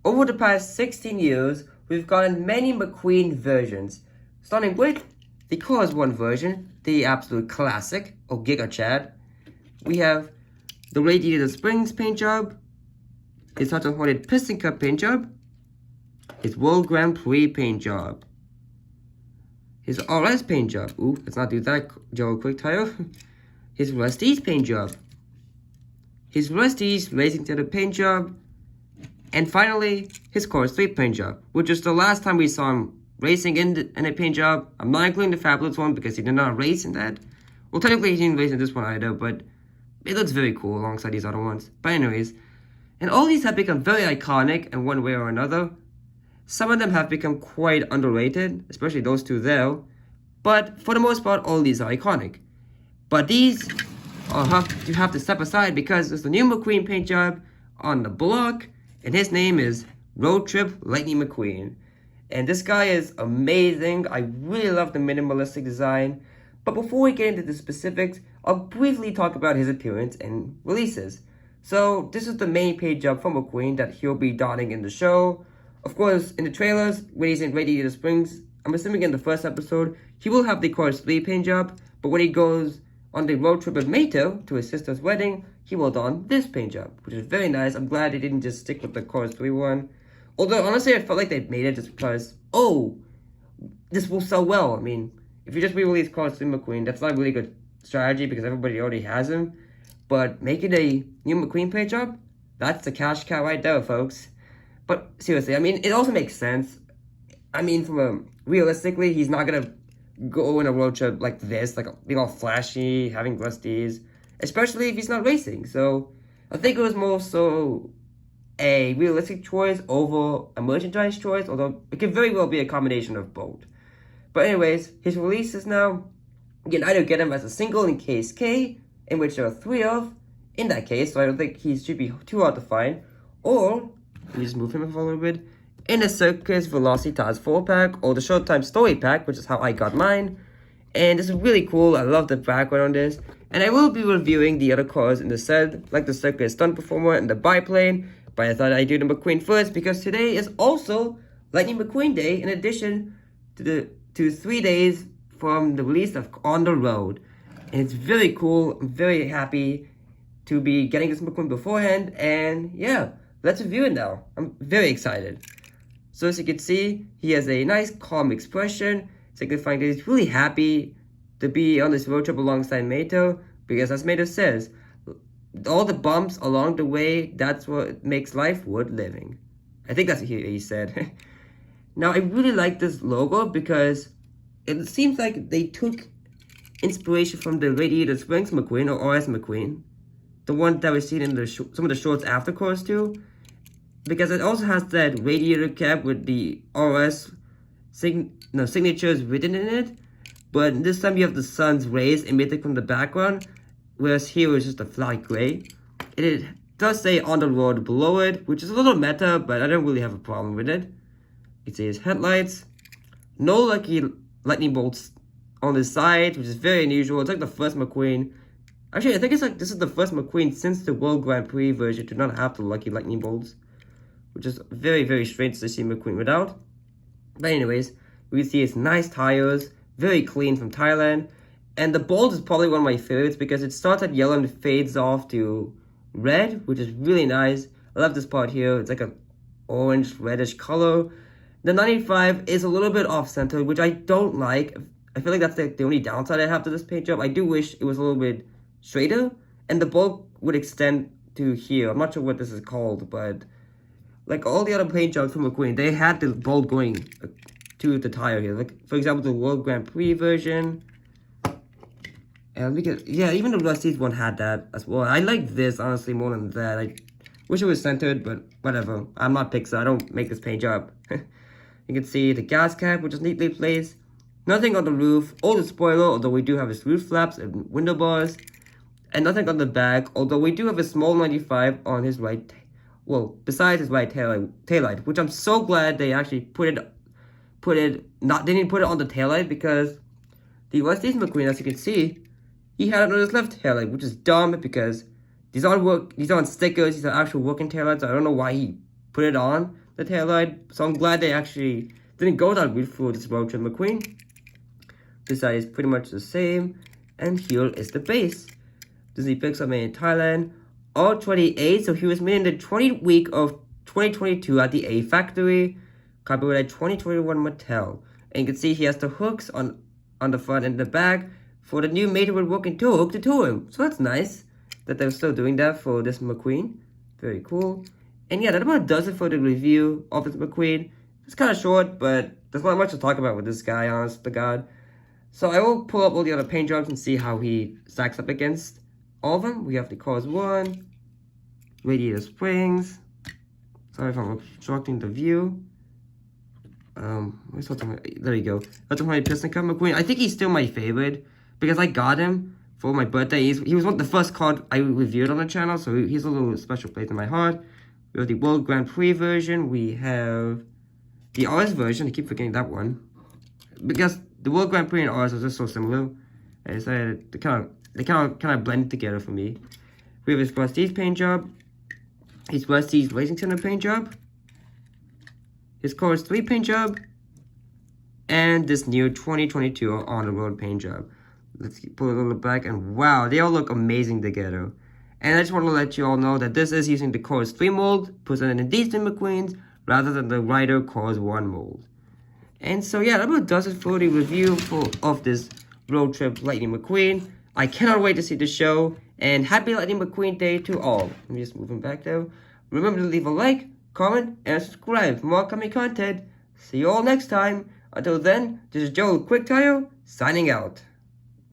Over the past 16 years, we've gotten many McQueen versions, starting with the Chorus 1 version, the absolute classic, or Giga Chad. We have the Radiator Springs paint job, his Hudson Hornet Piston Cup paint job, his World Grand Prix paint job, his RS paint job. Ooh, let's not do that, Joe Quick Tire. His Rusty's paint job, his Rusty's Racing Theater paint job, and finally, his Chorus 3 paint job, which is the last time we saw him racing in a paint job. I'm not including the Fabulous one because he did not race in that. Well, technically he didn't race in this one either, but it looks very cool alongside these other ones. But anyways, and all these have become very iconic in one way or another. Some of them have become quite underrated, especially those two there. But for the most part, all these are iconic. But these you have to step aside because there's the new McQueen paint job on the block, and his name is Road Trip Lightning McQueen. And this guy is amazing. I really love the minimalistic design. But before we get into the specifics, I'll briefly talk about his appearance and releases. So this is the main paint job from McQueen that he'll be donning in the show. Of course, in the trailers, when he's in Radiator Springs, I'm assuming in the first episode, he will have the Chorus 3 paint job. But when he goes on the road trip with Mattel to his sister's wedding, he will don this paint job, which is very nice. I'm glad they didn't just stick with the Chorus 3 one. Although, honestly, I felt like they made it just because, oh, this will sell well. I mean, if you just re-release Chorus 3 McQueen, that's not a really good strategy because everybody already has him. But making a new McQueen paint job, that's the cash cow right there, folks. But seriously, I mean, it also makes sense. I mean, realistically, he's not going to go on a road trip like this, like being all flashy, having rusties, especially if he's not racing. So I think it was more so a realistic choice over a merchandise choice, although it could very well be a combination of both. But anyways, his releases now, you can either get him as a single in case K, in which there are 3 of, in that case, so I don't think he should be too hard to find, or, let me just move him up a little bit, in the Circus Velocitas 4-pack, or the Showtime Story Pack, which is how I got mine. And this is really cool. I love the background on this. And I will be reviewing the other cars in the set, like the Circus Stunt Performer and the Biplane. But I thought I'd do the McQueen first because today is also Lightning McQueen Day, in addition to 3 days from the release of On the Road. And it's very cool. I'm very happy to be getting this McQueen beforehand. And yeah, let's review it now. I'm very excited. So as you can see, he has a nice calm expression, signifying that he's really happy to be on this road trip alongside Mato, because as Mato says, all the bumps along the way, that's what makes life worth living. I think that's what he said. Now, I really like this logo because it seems like they took inspiration from the Radiator Springs McQueen, or RS McQueen, the one that was seen in some of the shorts after Chorus 2. Because it also has that radiator cap with the RS signatures written in it. But this time you have the sun's rays emitted from the background, whereas here is just a flat gray. It does say On the Road below it, which is a little meta, but I don't really have a problem with it. It says headlights. No lucky lightning bolts on the side, which is very unusual. It's like the first McQueen. Actually, I think it's like this is the first McQueen since the World Grand Prix version to not have the lucky lightning bolts, which is very, very strange to see McQueen without. But anyways, we see his nice tires, very clean from Thailand. And the bold is probably one of my favorites because it starts at yellow and fades off to red, which is really nice. I love this part here. It's like an orange, reddish color. The 95 is a little bit off-center, which I don't like. I feel like that's the only downside I have to this paint job. I do wish it was a little bit straighter, and the bolt would extend to here. I'm not sure what this is called, but like all the other paint jobs from McQueen, they had the bolt going to the tire here. Like, for example, the World Grand Prix version. And we can, yeah, even the Rusty's one had that as well. I like this, honestly, more than that. I wish it was centered, but whatever. I'm not Pixar. I don't make this paint job. You can see the gas cap, which is neatly placed. Nothing on the roof or the spoiler, although we do have his roof flaps and window bars. And nothing on the back, although we do have a small 95 on his right. Well, besides his right taillight, which I'm so glad they actually they didn't put it on the taillight, because the Rusty's McQueen, as you can see, he had it on his left taillight, which is dumb because these aren't stickers, these are actual working taillights. I don't know why he put it on. the taillight. So I'm glad they actually didn't go that route for this road trip McQueen. This side is pretty much the same. And here is the base. Disney Pixar made in Thailand. All 28, so he was made in the 20th week of 2022 at the A Factory. Copyright 2021 Mattel. And you can see he has the hooks on the front and the back for the new Made with Working Tool hook to tow him. So that's nice that they're still doing that for this McQueen. Very cool. And yeah, that about does it for the review of this McQueen. It's kind of short, but there's not much to talk about with this guy, honest to God. So I will pull up all the other paint jobs and see how he stacks up against all of them. We have the Cars 1, Radiator Springs. Sorry if I'm obstructing the view. There you go. That's my Piston Cup McQueen. I think he's still my favorite because I got him for my birthday. He was one of the first card I reviewed on the channel, so he's a little special place in my heart. We have the World Grand Prix version. We have the RS version. I keep forgetting that one because the World Grand Prix and RS are just so similar. And so they kind of blend together for me. We have his Prestige paint job, his Prestige Racing Center paint job, his Chorus 3 paint job, and this new 2022 On the Road paint job. Let's pull it a little back, and wow, they all look amazing together. And I just want to let you all know that this is using the Chorus 3 mold presented in these two McQueens rather than the Ryder Chorus 1 mold. And so yeah, that about does it for the review of this Road Trip Lightning McQueen. I cannot wait to see the show, and happy Lightning McQueen Day to all. I'm just moving back though. Remember to leave a like, comment, and subscribe for more upcoming content. See you all next time. Until then, this is Joe Quick Tire signing out.